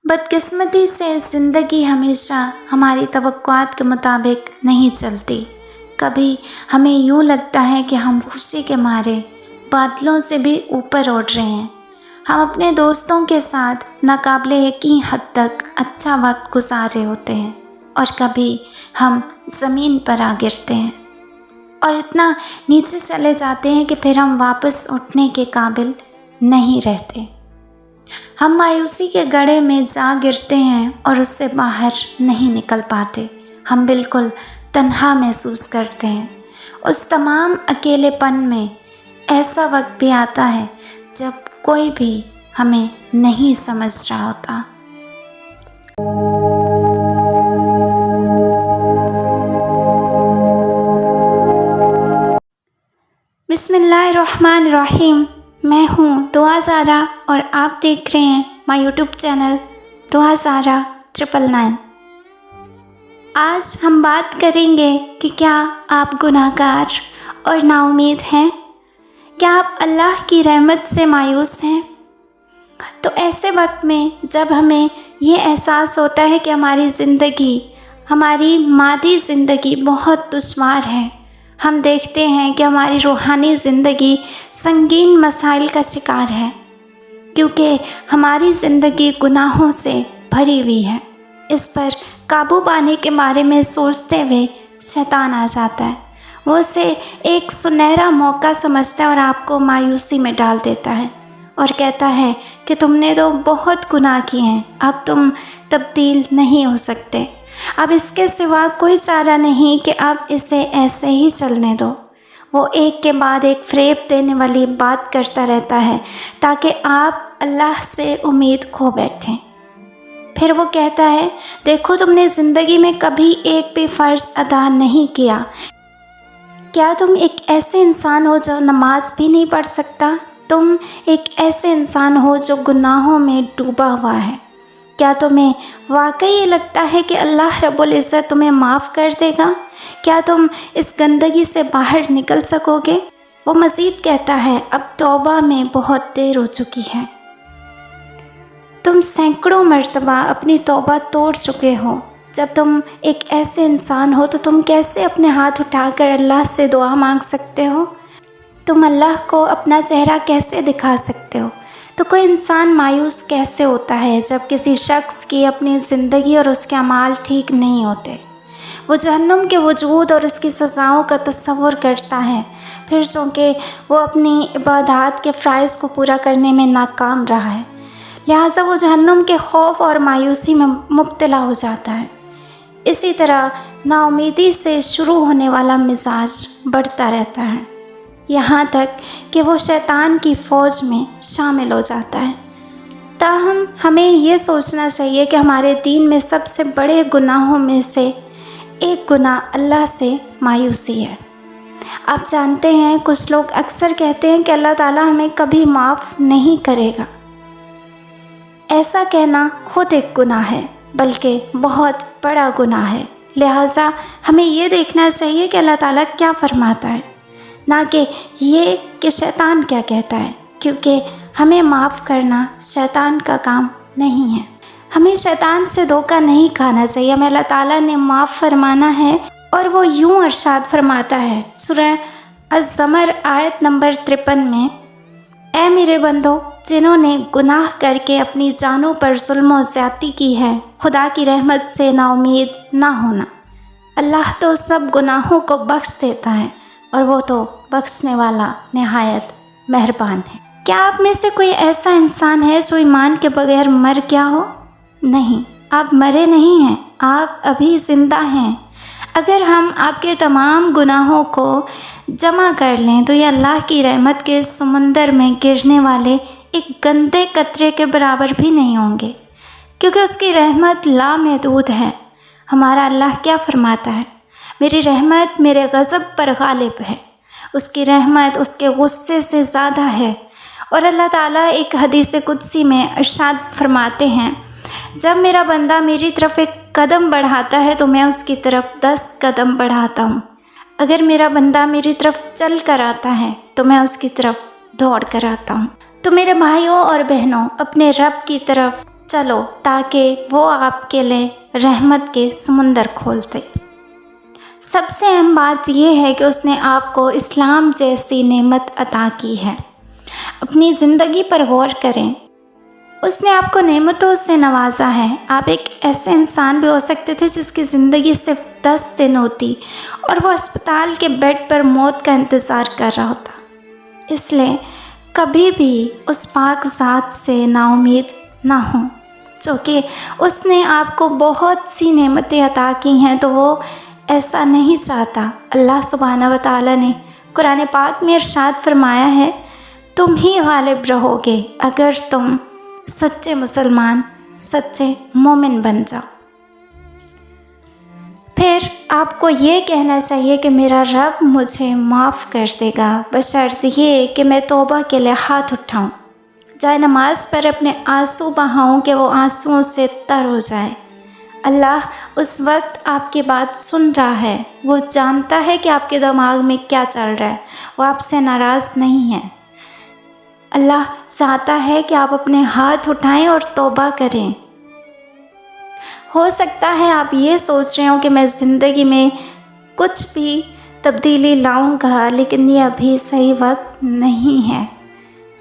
بدقسمتی سے زندگی ہمیشہ ہماری توقعات کے مطابق نہیں چلتی۔ کبھی ہمیں یوں لگتا ہے کہ ہم خوشی کے مارے بادلوں سے بھی اوپر اڑ رہے ہیں۔ ہم اپنے دوستوں کے ساتھ ناقابل یقین حد تک اچھا وقت گزار رہے ہوتے ہیں، اور کبھی ہم زمین پر آ گرتے ہیں اور اتنا نیچے چلے جاتے ہیں کہ پھر ہم واپس اٹھنے کے قابل نہیں رہتے۔ ہم مایوسی کے گڑھے میں جا گرتے ہیں اور اس سے باہر نہیں نکل پاتے۔ ہم بالکل تنہا محسوس کرتے ہیں۔ اس تمام اکیلے پن میں ایسا وقت بھی آتا ہے جب کوئی بھی ہمیں نہیں سمجھ رہا ہوتا۔ بسم اللہ الرحمن الرحیم۔ میں ہوں دعا زارا اور آپ دیکھ رہے ہیں مائی یوٹیوب چینل دعا زارا 999۔ آج ہم بات کریں گے کہ کیا آپ گناہ گار اور نا امید ہیں؟ کیا آپ اللہ کی رحمت سے مایوس ہیں؟ تو ایسے وقت میں جب ہمیں یہ احساس ہوتا ہے کہ ہماری زندگی، ہماری مادی زندگی بہت دشوار ہے، ہم دیکھتے ہیں کہ ہماری روحانی زندگی سنگین مسائل کا شکار ہے، کیونکہ ہماری زندگی گناہوں سے بھری ہوئی ہے۔ اس پر قابو پانے کے بارے میں سوچتے ہوئے شیطان آ جاتا ہے۔ وہ اسے ایک سنہرا موقع سمجھتا ہے اور آپ کو مایوسی میں ڈال دیتا ہے اور کہتا ہے کہ تم نے تو بہت گناہ کیے ہیں، اب تم تبدیل نہیں ہو سکتے، اب اس کے سوا کوئی چارہ نہیں کہ اب اسے ایسے ہی چلنے دو۔ وہ ایک کے بعد ایک فریب دینے والی بات کرتا رہتا ہے تاکہ آپ اللہ سے امید کھو بیٹھیں۔ پھر وہ کہتا ہے، دیکھو تم نے زندگی میں کبھی ایک بھی فرض ادا نہیں کیا، کیا تم ایک ایسے انسان ہو جو نماز بھی نہیں پڑھ سکتا؟ تم ایک ایسے انسان ہو جو گناہوں میں ڈوبا ہوا ہے۔ کیا تمہیں واقعی یہ لگتا ہے کہ اللہ رب العزت تمہیں معاف کر دے گا؟ کیا تم اس گندگی سے باہر نکل سکو گے؟ وہ مزید کہتا ہے، اب توبہ میں بہت دیر ہو چکی ہے، تم سینکڑوں مرتبہ اپنی توبہ توڑ چکے ہو۔ جب تم ایک ایسے انسان ہو تو تم کیسے اپنے ہاتھ اٹھا کر اللہ سے دعا مانگ سکتے ہو؟ تم اللہ کو اپنا چہرہ کیسے دکھا سکتے ہو؟ تو کوئی انسان مایوس کیسے ہوتا ہے جب کسی شخص کی اپنی زندگی اور اس کے اعمال ٹھیک نہیں ہوتے؟ وہ جہنم کے وجود اور اس کی سزاؤں کا تصور کرتا ہے، پھر چونکہ وہ اپنی عبادات کے فرائض کو پورا کرنے میں ناکام رہا ہے، لہٰذا وہ جہنم کے خوف اور مایوسی میں مبتلا ہو جاتا ہے۔ اسی طرح نا امیدی سے شروع ہونے والا مزاج بڑھتا رہتا ہے، یہاں تک کہ وہ شیطان کی فوج میں شامل ہو جاتا ہے۔ تاہم ہمیں یہ سوچنا چاہیے کہ ہمارے دین میں سب سے بڑے گناہوں میں سے ایک گناہ اللہ سے مایوسی ہے۔ آپ جانتے ہیں کچھ لوگ اکثر کہتے ہیں کہ اللہ تعالیٰ ہمیں کبھی معاف نہیں کرے گا۔ ایسا کہنا خود ایک گناہ ہے، بلکہ بہت بڑا گناہ ہے، لہٰذا ہمیں یہ دیکھنا چاہیے کہ اللہ تعالیٰ کیا فرماتا ہے، نہ کہ یہ کہ شیطان کیا کہتا ہے، کیونکہ ہمیں معاف کرنا شیطان کا کام نہیں ہے۔ ہمیں شیطان سے دھوکہ نہیں کھانا چاہیے، ہمیں اللہ تعالیٰ نے معاف فرمانا ہے، اور وہ یوں ارشاد فرماتا ہے سورہ الزمر آیت نمبر 53 میں، اے میرے بندو جنہوں نے گناہ کر کے اپنی جانوں پر ظلم و زیادتی کی ہے، خدا کی رحمت سے نا امید نہ ہونا، اللہ تو سب گناہوں کو بخش دیتا ہے اور وہ تو بخشنے والا نہایت مہربان ہے۔ کیا آپ میں سے کوئی ایسا انسان ہے جو ایمان کے بغیر مر گیا ہو؟ نہیں، آپ مرے نہیں ہیں، آپ ابھی زندہ ہیں۔ اگر ہم آپ کے تمام گناہوں کو جمع کر لیں تو یہ اللہ کی رحمت کے سمندر میں گرنے والے ایک گندے قطرے کے برابر بھی نہیں ہوں گے، کیونکہ اس کی رحمت لامحدود ہے۔ ہمارا اللہ کیا فرماتا ہے؟ میری رحمت میرے غضب پر غالب ہے، اس کی رحمت اس کے غصے سے زیادہ ہے۔ اور اللہ تعالیٰ ایک حدیث قدسی میں ارشاد فرماتے ہیں، جب میرا بندہ میری طرف ایک قدم بڑھاتا ہے تو میں اس کی طرف 10 قدم بڑھاتا ہوں، اگر میرا بندہ میری طرف چل کر آتا ہے تو میں اس کی طرف دوڑ کر آتا ہوں۔ تو میرے بھائیوں اور بہنوں، اپنے رب کی طرف چلو تاکہ وہ آپ کے لیے رحمت کے سمندر کھولتے۔ سب سے اہم بات یہ ہے کہ اس نے آپ کو اسلام جیسی نعمت عطا کی ہے۔ اپنی زندگی پر غور کریں، اس نے آپ کو نعمتوں سے نوازا ہے۔ آپ ایک ایسے انسان بھی ہو سکتے تھے جس کی زندگی صرف 10 دن ہوتی اور وہ اسپتال کے بیڈ پر موت کا انتظار کر رہا ہوتا۔ اس لیے کبھی بھی اس پاک ذات سے نا امید نہ ہوں، چونکہ اس نے آپ کو بہت سی نعمتیں عطا کی ہیں تو وہ ایسا نہیں چاہتا۔ اللہ سبحانہ و تعالیٰ نے قرآن پاک میں ارشاد فرمایا ہے، تم ہی غالب رہو گے اگر تم سچے مسلمان، سچے مومن بن جاؤ۔ پھر آپ کو یہ کہنا چاہیے کہ میرا رب مجھے معاف کر دے گا، بشرط یہ کہ میں توبہ کے لیے ہاتھ اٹھاؤں، جائے نماز پر اپنے آنسو بہاؤں کہ وہ آنسوؤں سے تر ہو جائے۔ اللہ اس وقت آپ کی بات سن رہا ہے، وہ جانتا ہے کہ آپ کے دماغ میں کیا چل رہا ہے، وہ آپ سے ناراض نہیں ہے۔ اللہ چاہتا ہے کہ آپ اپنے ہاتھ اٹھائیں اور توبہ کریں۔ ہو سکتا ہے آپ یہ سوچ رہے ہوں کہ میں زندگی میں کچھ بھی تبدیلی لاؤں گا، لیکن یہ ابھی صحیح وقت نہیں ہے۔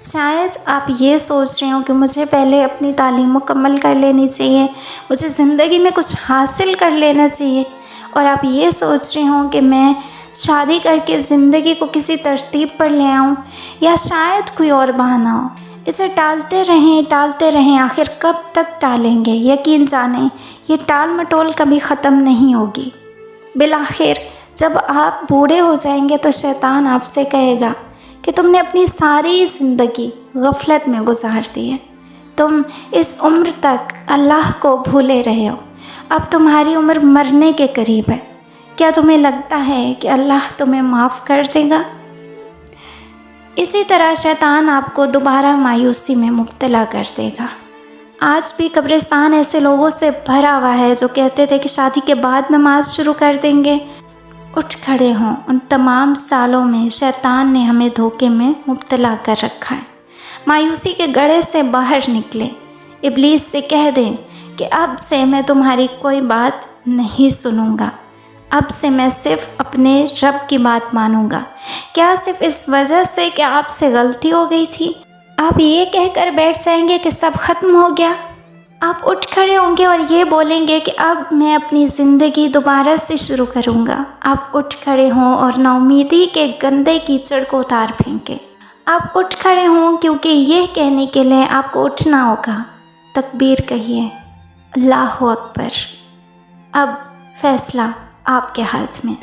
شاید آپ یہ سوچ رہے ہوں کہ مجھے پہلے اپنی تعلیم مکمل کر لینی چاہیے، مجھے زندگی میں کچھ حاصل کر لینا چاہیے، اور آپ یہ سوچ رہے ہوں کہ میں شادی کر کے زندگی کو کسی ترتیب پر لے آؤں، یا شاید کوئی اور بہانہ ہو۔ اسے ٹالتے رہیں، آخر کب تک ٹالیں گے؟ یقین جانیں یہ ٹال مٹول کبھی ختم نہیں ہوگی۔ بالآخر جب آپ بوڑھے ہو جائیں گے تو شیطان آپ سے کہے گا کہ تم نے اپنی ساری زندگی غفلت میں گزار دی ہے، تم اس عمر تک اللہ کو بھولے رہے ہو، اب تمہاری عمر مرنے کے قریب ہے، کیا تمہیں لگتا ہے کہ اللہ تمہیں معاف کر دے گا؟ اسی طرح شیطان آپ کو دوبارہ مایوسی میں مبتلا کر دے گا۔ آج بھی قبرستان ایسے لوگوں سے بھرا ہوا ہے جو کہتے تھے کہ شادی کے بعد نماز شروع کر دیں گے۔ اٹھ کھڑے ہوں، ان تمام سالوں میں شیطان نے ہمیں دھوکے میں مبتلا کر رکھا ہے۔ مایوسی کے گڑھے سے باہر نکلیں، ابلیس سے کہہ دیں کہ اب سے میں تمہاری کوئی بات نہیں سنوں گا، اب سے میں صرف اپنے رب کی بات مانوں گا۔ کیا صرف اس وجہ سے کہ آپ سے غلطی ہو گئی تھی آپ یہ کہہ کر بیٹھ جائیں گے کہ سب ختم ہو گیا؟ آپ اٹھ کھڑے ہوں گے اور یہ بولیں گے کہ اب میں اپنی زندگی دوبارہ سے شروع کروں گا۔ آپ اٹھ کھڑے ہوں اور نا امیدی کے گندے کیچڑ کو اتار پھینکیں۔ آپ اٹھ کھڑے ہوں کیونکہ یہ کہنے کے لیے آپ کو اٹھنا ہوگا۔ تکبیر کہیے، اللہ اکبر۔ اب فیصلہ آپ کے ہاتھ میں۔